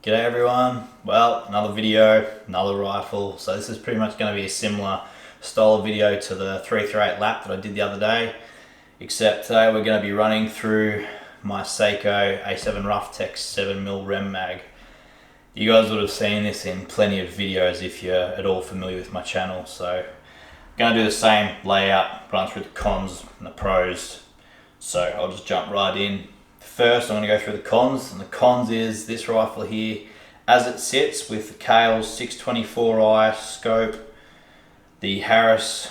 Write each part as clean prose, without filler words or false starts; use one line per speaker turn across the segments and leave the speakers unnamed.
G'day everyone. Well, another video, another rifle. So this is pretty much going to be a similar style of video to the 338 lap that I did the other day, except today we're going to be running through my Sako A7 Rough Tech 7mm Rem mag. You guys would have seen this in plenty of videos if you're at all familiar with my channel. So I'm going to do the same layout, run through the cons and the pros. So I'll just jump right in. First, I'm going to go through the cons, and the cons is this rifle here, as it sits with the Kale's 624i scope, the Harris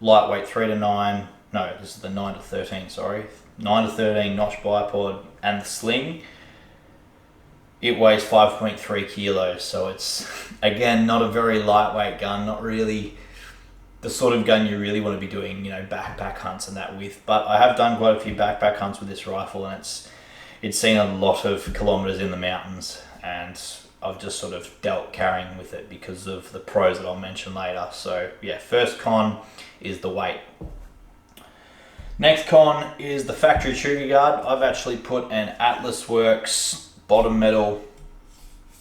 lightweight 3 to 9, no, this is the 9 to 13, sorry, 9 to 13 notch bipod, and the sling. It weighs 5.3 kilos, so it's, again, not a very lightweight gun, not really the sort of gun you really want to be doing, you know, backpack hunts and that with. But I have done quite a few backpack hunts with this rifle, and it's seen a lot of kilometers in the mountains, and I've just sort of dealt carrying with it because of the pros that I'll mention later. So yeah, first con is the weight. Next con is the factory trigger guard. I've actually put an Atlas Works bottom metal,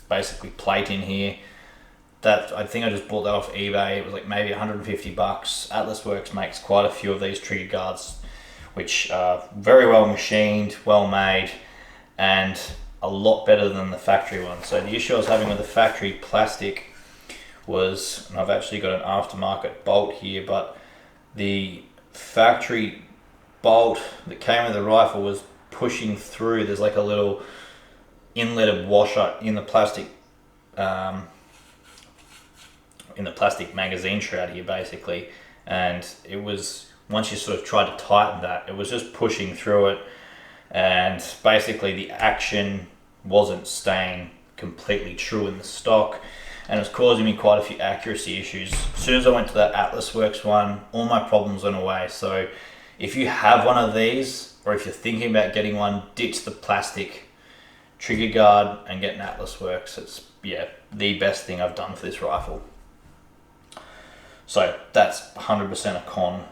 basically plate in here. That I think I just bought that off eBay. It was like maybe 150 bucks. Atlas Works makes quite a few of these trigger guards, which are very well machined, well made, and a lot better than the factory one. So the issue I was having with the factory plastic was, and I've actually got an aftermarket bolt here, but the factory bolt that came with the rifle was pushing through. There's like a little inletted washer in the plastic magazine shroud here basically, and it was, once you sort of tried to tighten that, it was just pushing through it, and basically the action wasn't staying completely true in the stock, and it was causing me quite a few accuracy issues. As soon as I went to that Atlas Works one, all my problems went away. So if you have one of these, or if you're thinking about getting one, ditch the plastic trigger guard and get an Atlas Works. It's, yeah, the best thing I've done for this rifle. So that's 100% a con.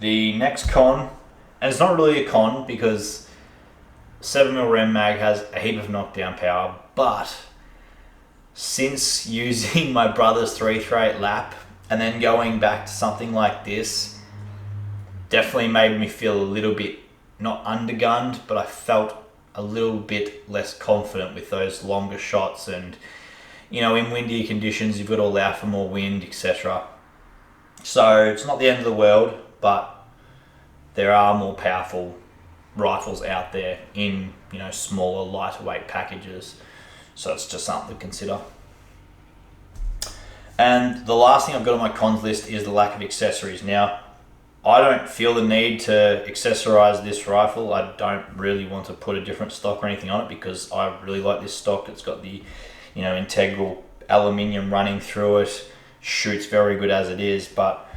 The next con, and it's not really a con because 7mm Rem mag has a heap of knockdown power, but since using my brother's 338 lap and then going back to something like this, definitely made me feel a little bit, not undergunned, but I felt a little bit less confident with those longer shots, and you know, in windy conditions you've got to allow for more wind, etc. So it's not the end of the world, but there are more powerful rifles out there in, you know, smaller, lighter weight packages. So it's just something to consider. And the last thing I've got on my cons list is the lack of accessories. Now, I don't feel the need to accessorize this rifle. I don't really want to put a different stock or anything on it because I really like this stock. It's got the, you know, integral aluminium running through it. Shoots very good as it is, but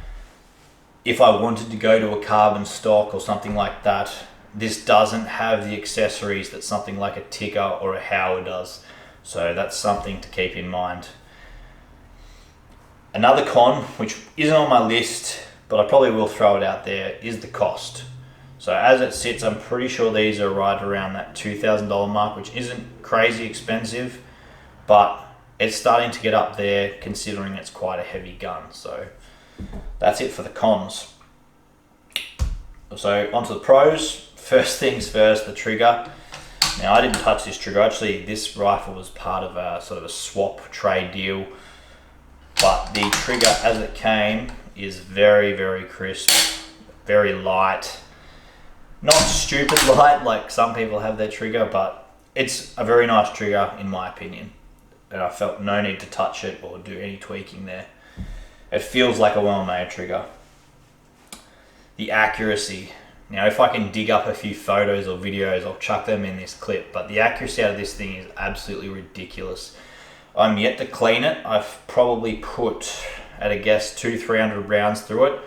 if I wanted to go to a carbon stock or something like that, this doesn't have the accessories that something like a Ticker or a Howard does. So that's something to keep in mind. Another con, which isn't on my list, but I probably will throw it out there, is the cost. So as it sits, I'm pretty sure these are right around that $2,000 mark, which isn't crazy expensive, but it's starting to get up there considering it's quite a heavy gun. So that's it for the cons. So onto the pros. First things first, the trigger. Now I didn't touch this trigger. Actually, this rifle was part of a sort of a swap trade deal, but the trigger as it came is very, very crisp, very light. Not stupid light like some people have their trigger, but it's a very nice trigger in my opinion. And I felt no need to touch it or do any tweaking there. It feels like a well-made trigger. The accuracy. Now, if I can dig up a few photos or videos, I'll chuck them in this clip, but the accuracy out of this thing is absolutely ridiculous. I'm yet to clean it. I've probably put, at a guess, 200-300 rounds through it.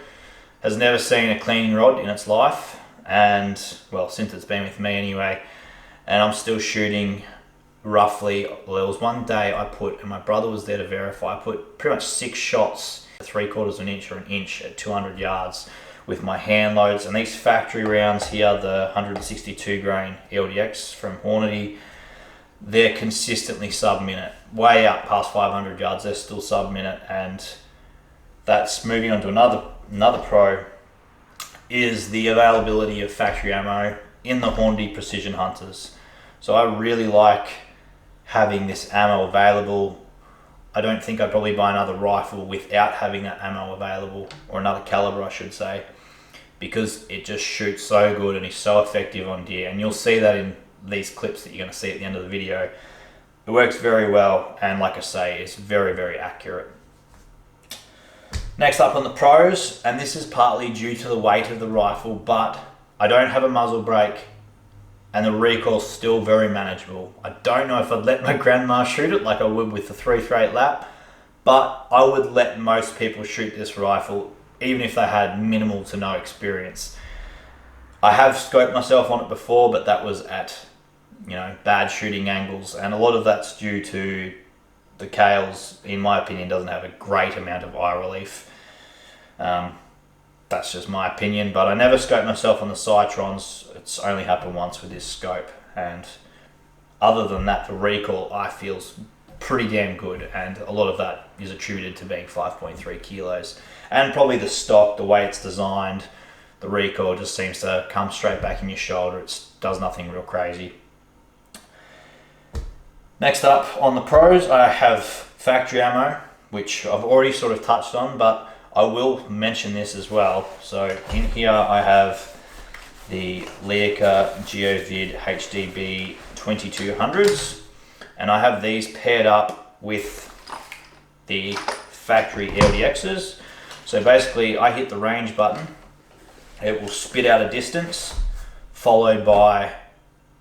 Has never seen a cleaning rod in its life, and, well, since it's been with me anyway, and I'm still shooting roughly, well, there was one day I put, and my brother was there to verify, I put pretty much 6 shots, 3/4 of an inch or an inch at 200 yards with my hand loads. And these factory rounds here, the 162 grain LDX from Hornady, they're consistently sub-minute. Way up past 500 yards, they're still sub-minute, and that's moving on to another pro, is the availability of factory ammo in the Hornady Precision Hunters. So I really like having this ammo available. I don't think I'd probably buy another rifle without having that ammo available, or another caliber I should say, because it just shoots so good and is so effective on deer. And you'll see that in these clips that you're going to see at the end of the video. It works very well, and like I say, it's very, very accurate. Next up on the pros, and this is partly due to the weight of the rifle, but I don't have a muzzle brake and the recoil's still very manageable. I don't know if I'd let my grandma shoot it like I would with the 338 lap, but I would let most people shoot this rifle even if they had minimal to no experience. I have scoped myself on it before, but that was at, you know, bad shooting angles, and a lot of that's due to the Kales, in my opinion, doesn't have a great amount of eye relief. That's just my opinion, but I never scoped myself on the Cytrons. It's only happened once with this scope, and other than that, the recoil I feel's pretty damn good, and a lot of that is attributed to being 5.3 kilos, and probably the stock, the way it's designed, the recoil just seems to come straight back in your shoulder. It does nothing real crazy. Next up on the pros, I have factory ammo, which I've already sort of touched on, but I will mention this as well. So in here I have the Leica GeoVid HDB 2200s, and I have these paired up with the factory LDXs. So basically I hit the range button, it will spit out a distance followed by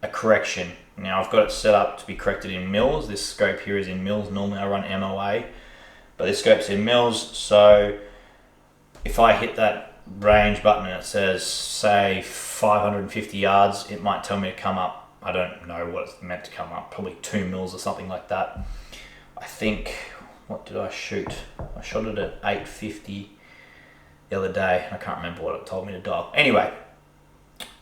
a correction. Now I've got it set up to be corrected in mils. This scope here is in mils. Normally I run MOA, but this scope's in mils. So if I hit that range button and it says, say, 550 yards, it might tell me to come up, I don't know what it's meant to come up, probably 2 mils or something like that. I think, what did I shoot? I shot it at 850 the other day. I can't remember what it told me to dial. Anyway,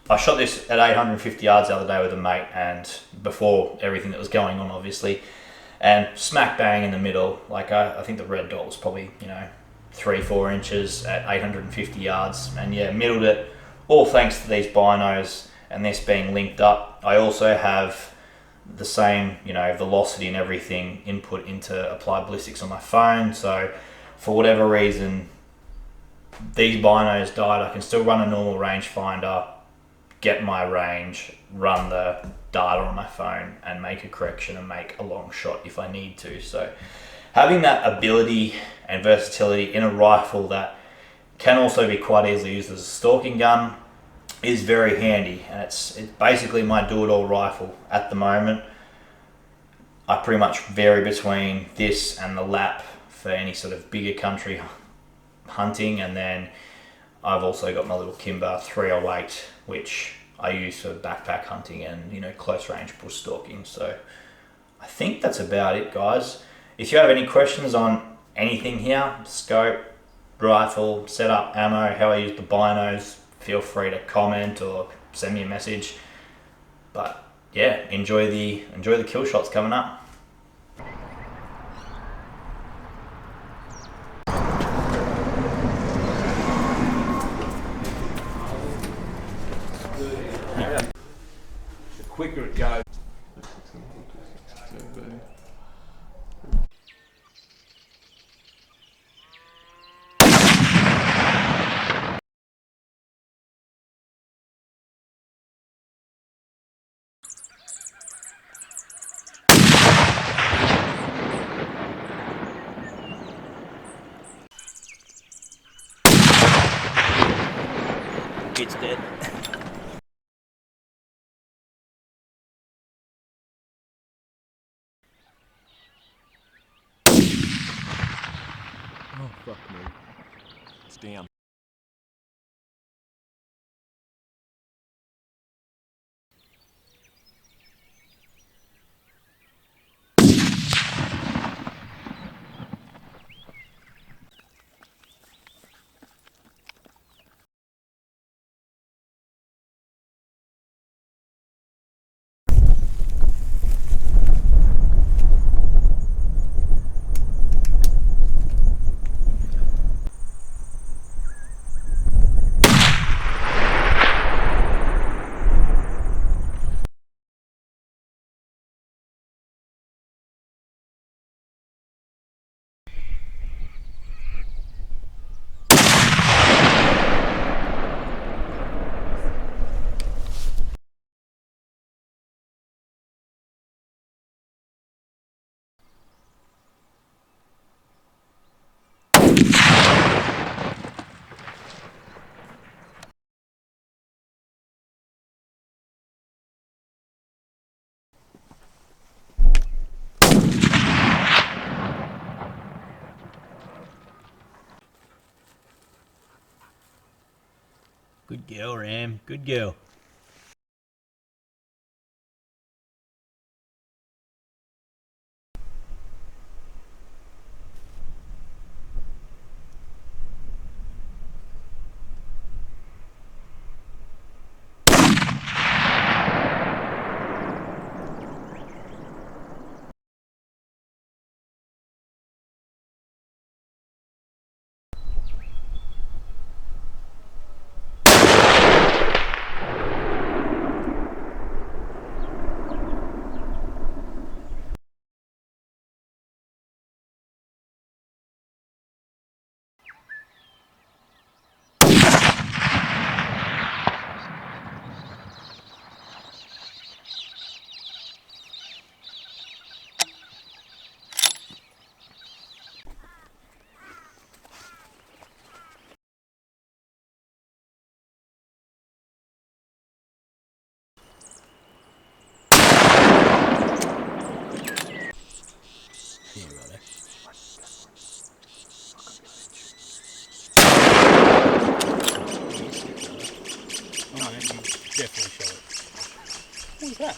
I shot this at 850 yards the other day with a mate, and before everything that was going on, obviously, and smack bang in the middle. Like I think the red dot was probably, you know, 3-4 inches at 850 yards, and yeah, middled it, all thanks to these binos and this being linked up. I also have the same, you know, velocity and everything input into Applied Ballistics on my phone, so for whatever reason these binos died, I can still run a normal rangefinder, get my range, run the data on my phone and make a correction and make a long shot if I need to. So having that ability and versatility in a rifle that can also be quite easily used as a stalking gun is very handy, and it's basically my do-it-all rifle at the moment. I pretty much vary between this and the lap for any sort of bigger country hunting, and then I've also got my little Kimber 308, which I use for backpack hunting and, you know, close range bush stalking. So I think that's about it, guys. If you have any questions on anything here, scope, rifle, setup, ammo, how I use the binos, feel free to comment or send me a message. But yeah, enjoy the kill shots coming up.
The quicker it goes.
It's dead.
Oh, fuck me. It's down.
Good girl, Ram. Good girl. Yeah, righto. Oh, no, you definitely shot it. What was that?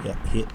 Yep, hit.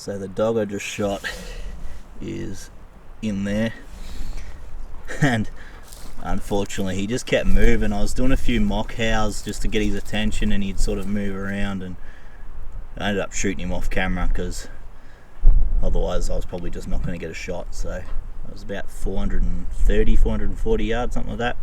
So the dog I just shot is in there, and unfortunately he just kept moving. I was doing a few mock howls just to get his attention, and he'd sort of move around, and I ended up shooting him off camera because otherwise I was probably just not going to get a shot. So it was about 430, 440 yards, something like that.